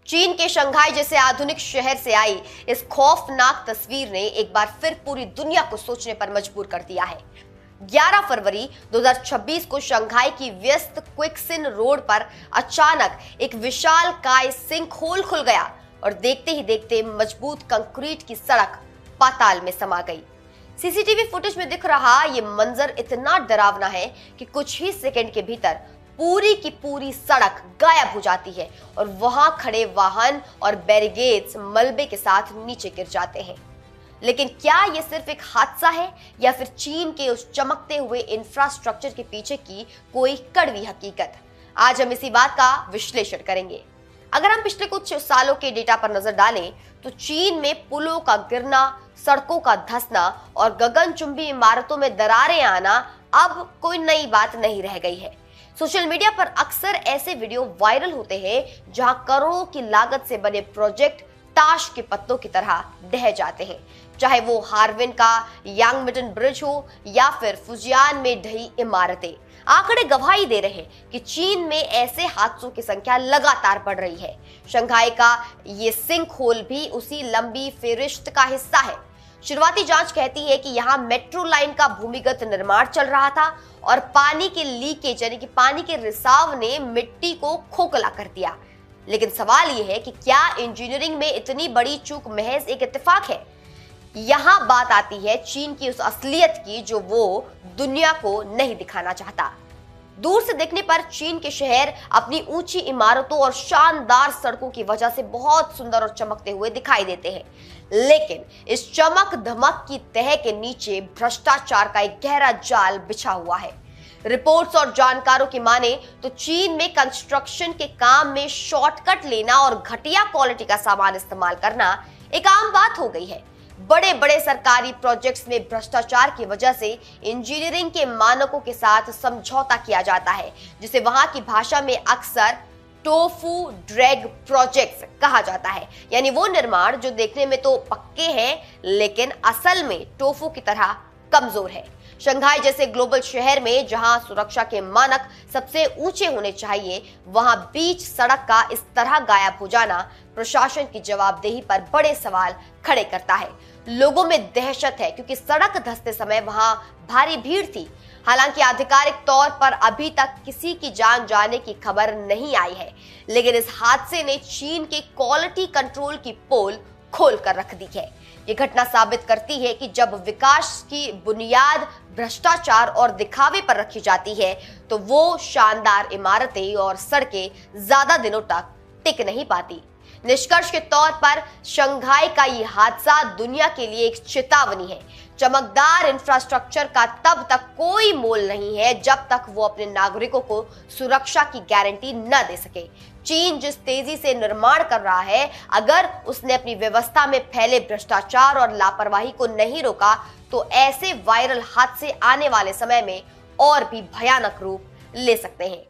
चीन के शंघाई जैसे आधुनिक शहर से आई इस खौफनाक तस्वीर ने एक बार फिर पूरी दुनिया को सोचने पर मजबूर कर दिया है। 11 फरवरी 2026 को शंघाई की व्यस्त क्विक्सिन रोड पर अचानक एक विशालकाय सिंक होल खुल गया और देखते ही देखते मजबूत कंक्रीट की सड़क पाताल में समा गई। सीसीटीवी फुटेज में दिख रहा ये मंजर इतना डरावना है कि कुछ ही सेकंड के भीतर पूरी की पूरी सड़क गायब हो जाती है और वहां खड़े वाहन और बैरिकेड्स मलबे के साथ नीचे गिर जाते हैं। लेकिन क्या यह सिर्फ एक हादसा है या फिर चीन के उस चमकते हुए इंफ्रास्ट्रक्चर के पीछे की कोई कड़वी हकीकत? आज हम इसी बात का विश्लेषण करेंगे। अगर हम पिछले कुछ सालों के डेटा पर नजर डालें तो चीन में पुलों का गिरना, सड़कों का धंसना और गगनचुंबी इमारतों में दरारें आना अब कोई नई बात नहीं रह गई है। सोशल मीडिया पर अक्सर ऐसे वीडियो वायरल होते हैं जहां करोड़ों की लागत से बने प्रोजेक्ट ताश के पत्तों की तरह ढह जाते हैं, चाहे वो हार्बिन का यांगमिटन ब्रिज हो या फिर फुजियान में ढही इमारतें। आंकड़े गवाही दे रहे हैं कि चीन में ऐसे हादसों की संख्या लगातार बढ़ रही है। शंघाई का ये सिंक होल भी उसी लंबी फेरिश्त का हिस्सा है। शुरुआती जांच कहती है कि यहाँ मेट्रो लाइन का भूमिगत निर्माण चल रहा था और पानी के लीकेज यानी कि पानी के रिसाव ने मिट्टी को खोखला कर दिया। लेकिन सवाल यह है कि क्या इंजीनियरिंग में इतनी बड़ी चूक महज एक इत्तेफाक है? यहाँ बात आती है चीन की उस असलियत की जो वो दुनिया को नहीं दिखाना चाहता। दूर से देखने पर चीन के शहर अपनी ऊंची इमारतों और शानदार सड़कों की वजह से बहुत सुंदर और चमकते हुए दिखाई देते हैं, लेकिन इस चमक धमक की तह के नीचे भ्रष्टाचार का एक गहरा जाल बिछा हुआ है। रिपोर्ट्स और जानकारों की माने तो चीन में कंस्ट्रक्शन के काम में शॉर्टकट लेना और घटिया क्वालिटी का सामान इस्तेमाल करना एक आम बात हो गई है। बड़े बड़े सरकारी प्रोजेक्ट्स में भ्रष्टाचार की वजह से इंजीनियरिंग के मानकों के साथ समझौता किया जाता है, जिसे वहां की भाषा में अक्सर टोफू ड्रैग प्रोजेक्ट्स कहा जाता है। यानी वो निर्माण जो देखने में तो पक्के हैं लेकिन असल में टोफू की तरह कमजोर है। शंघाई जैसे ग्लोबल शहर में जहां सुरक्षा के मानक सबसे ऊंचे होने चाहिए, वहां बीच सड़क का इस तरह गायब हो जाना प्रशासन की जवाबदेही पर बड़े सवाल खड़े करता है। लोगों में दहशत है क्योंकि सड़क धंसते समय वहां भारी भीड़ थी। हालांकि आधिकारिक तौर पर अभी तक किसी की जान जाने की खबर नहीं आई है, लेकिन इस हादसे ने चीन के क्वालिटी कंट्रोल की पोल खोल कर रख दी है। ये घटना साबित करती है कि जब विकास की बुनियाद भ्रष्टाचार और दिखावे पर रखी जाती है तो वो शानदार इमारतें और सड़कें ज्यादा दिनों तक टिक नहीं पाती। निष्कर्ष के तौर पर शंघाई का ये हादसा दुनिया के लिए एक चेतावनी है। चमकदार इंफ्रास्ट्रक्चर का तब तक कोई मोल नहीं है जब तक वो अपने नागरिकों को सुरक्षा की गारंटी न दे सके। चीन जिस तेजी से निर्माण कर रहा है, अगर उसने अपनी व्यवस्था में फैले भ्रष्टाचार और लापरवाही को नहीं रोका तो ऐसे वायरल हादसे आने वाले समय में और भी भयानक रूप ले सकते हैं।